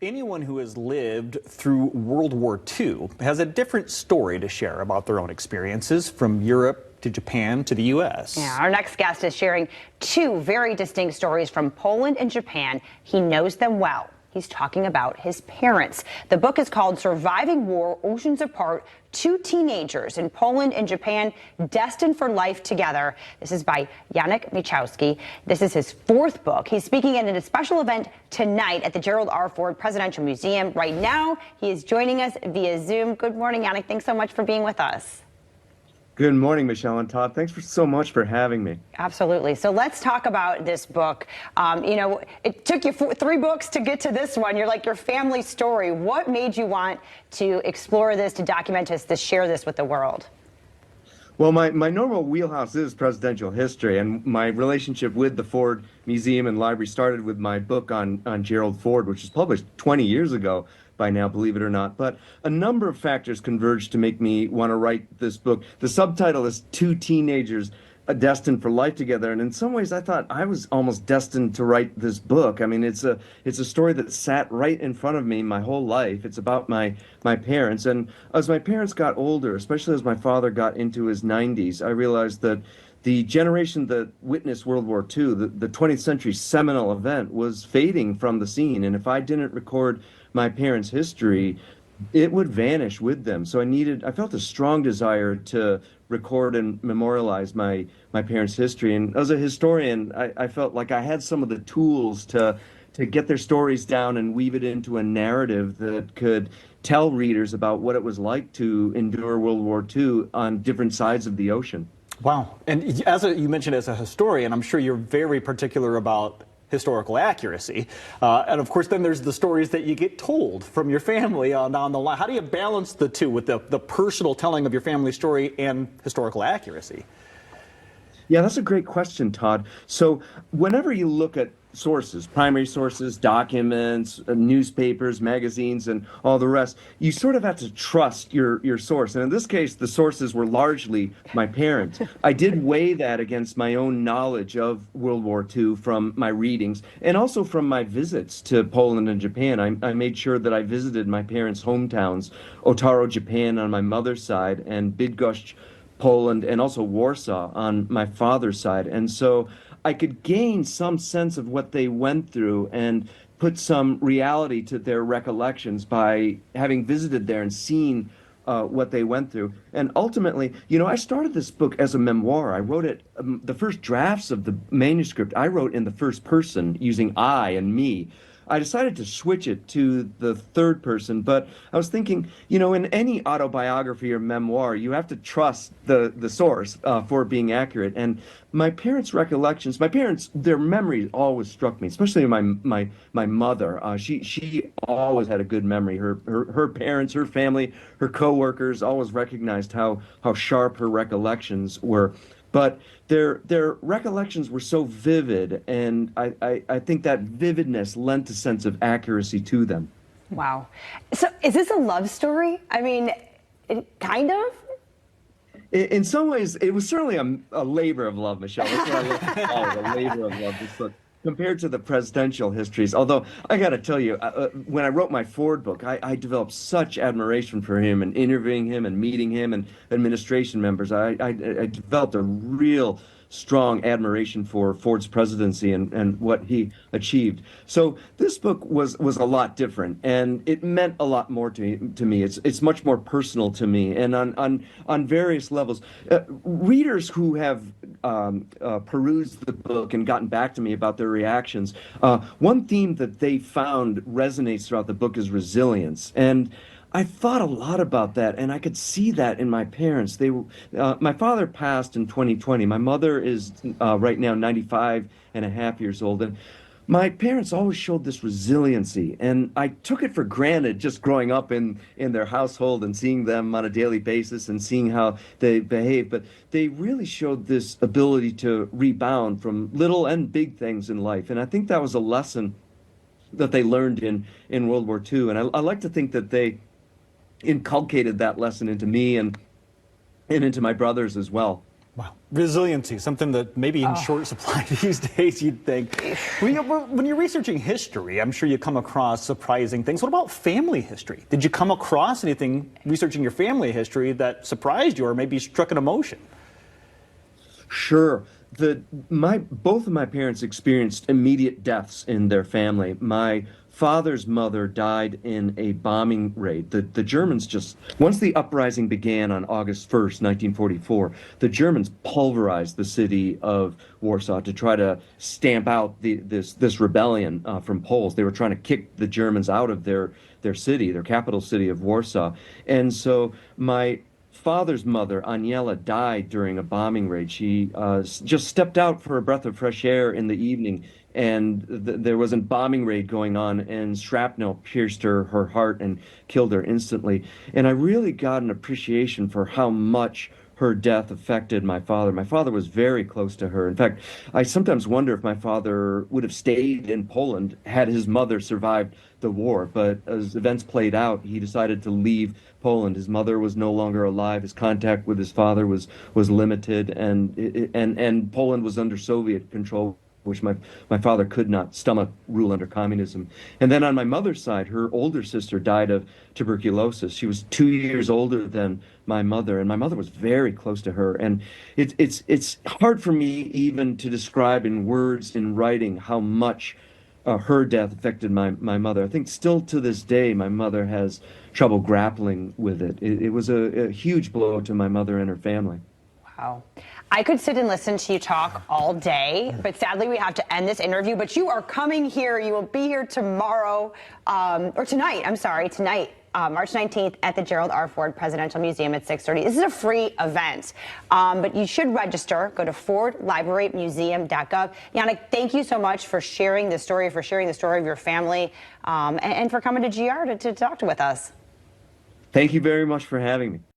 Anyone who has lived through World War II has a different story to share about their own experiences, from Europe to Japan to the U.S. Yeah, our next guest is sharing two very distinct stories from Poland and Japan. He knows them well. He's talking about his parents. The book is called Surviving War, Oceans Apart, Two Teenagers in Poland and Japan Destined for Life Together. This is by Yanek Mieczkowski. This is his fourth book. He's speaking at a special event tonight at the Gerald R. Ford Presidential Museum. Right now, he is joining us via Zoom. Good morning, Yanek. Thanks so much for being with us. Good morning, Michelle and Todd. Thanks so much for having me. Absolutely. So let's talk about this book. It took you three books to get to this one. You're like your family story. What made you want to explore this, to document this, to share this with the world? Well, my normal wheelhouse is presidential history, and my relationship with the Ford Museum and Library started with my book on Gerald Ford, which was published 20 years ago by now, believe it or not. But a number of factors converged to make me want to write this book. The subtitle is Two Teenagers Destined for Life Together, and in some ways I thought I was almost destined to write this book. I mean, it's a story that sat right in front of me my whole life. It's about my parents, and as my parents got older, especially as my father got into his 90s, I realized that the generation that witnessed World War II, the 20th century seminal event, was fading from the scene. And if I didn't record my parents' history, it would vanish with them. So I felt a strong desire to record and memorialize my parents' history. And as a historian, I felt like I had some of the tools to get their stories down and weave it into a narrative that could tell readers about what it was like to endure World War II on different sides of the ocean. Wow. And you mentioned, as a historian, I'm sure you're very particular about historical accuracy. And of course, then there's the stories that you get told from your family down the line. How do you balance the two, with the personal telling of your family story and historical accuracy? Yeah, that's a great question, Todd. So whenever you look at sources, primary sources, documents, newspapers, magazines, and all the rest, you sort of have to trust your source. And in this case, the sources were largely my parents. I did weigh that against my own knowledge of World War II from my readings and also from my visits to Poland and Japan. I made sure that I visited my parents' hometowns, Otaro, Japan on my mother's side, and Bydgoszcz, Poland, and also Warsaw on my father's side. And so I could gain some sense of what they went through and put some reality to their recollections by having visited there and seen what they went through. And ultimately, I started this book as a memoir. I wrote it, the first drafts of the manuscript, I wrote in the first person using I and me. I decided to switch it to the third person, but I was thinking, in any autobiography or memoir, you have to trust the source for being accurate. And my parents' recollections, their memory always struck me, especially my mother. She always had a good memory. Her parents, her family, her coworkers always recognized how sharp her recollections were. But their recollections were so vivid, and I think that vividness lent a sense of accuracy to them. Wow. So is this a love story? I mean, kind of? In some ways, it was certainly a labor of love, Michelle. That's what I like to call it, a labor of love. This book, compared to the presidential histories. Although I got to tell you, when I wrote my Ford book, I developed such admiration for him, and interviewing him and meeting him and administration members. I developed a real strong admiration for Ford's presidency and what he achieved. So this book was a lot different, and it meant a lot more to me. It's much more personal to me, and on various levels. Readers who have perused the book and gotten back to me about their reactions, one theme that they found resonates throughout the book is resilience. And I thought a lot about that, and I could see that in my parents. My father passed in 2020. My mother is right now 95 and a half years old. And my parents always showed this resiliency, and I took it for granted just growing up in their household and seeing them on a daily basis and seeing how they behave. But they really showed this ability to rebound from little and big things in life. And I think that was a lesson that they learned in World War II. And I like to think that they inculcated that lesson into me and into my brothers as well. Wow. Resiliency, something that maybe in short supply these days, you'd think. When you're researching history, I'm sure you come across surprising things. What about family history? Did you come across anything researching your family history that surprised you or maybe struck an emotion? Sure. Both of my parents experienced immediate deaths in their family. My father's mother died in a bombing raid. The Germans just, once the uprising began on August 1st, 1944, the Germans pulverized the city of Warsaw to try to stamp out this rebellion from Poles. They were trying to kick the Germans out of their city, their capital city of Warsaw. And so my father's mother, Aniela, died during a bombing raid. She just stepped out for a breath of fresh air in the evening, and there was a bombing raid going on, and shrapnel pierced her heart and killed her instantly. And I really got an appreciation for how much her death affected my father. My father was very close to her. In fact, I sometimes wonder if my father would have stayed in Poland had his mother survived the war. But as events played out, he decided to leave Poland. His mother was no longer alive. His contact with his father was limited, and Poland was under Soviet control, which my father could not stomach rule under communism. And then on my mother's side, her older sister died of tuberculosis. She was 2 years older than my mother, and my mother was very close to her. And it's hard for me even to describe in words, in writing, how much her death affected my mother. I think still to this day, my mother has trouble grappling with it. It was a huge blow to my mother and her family. Wow. I could sit and listen to you talk all day, but sadly we have to end this interview. But you are coming here. You will be here tomorrow, or tonight. I'm sorry, tonight. March 19th at the Gerald R. Ford Presidential Museum at 6:30. This is a free event, but you should register. Go to fordlibrarymuseum.gov. Yanek, thank you so much for sharing this story, of your family, and for coming to GR to talk with us. Thank you very much for having me.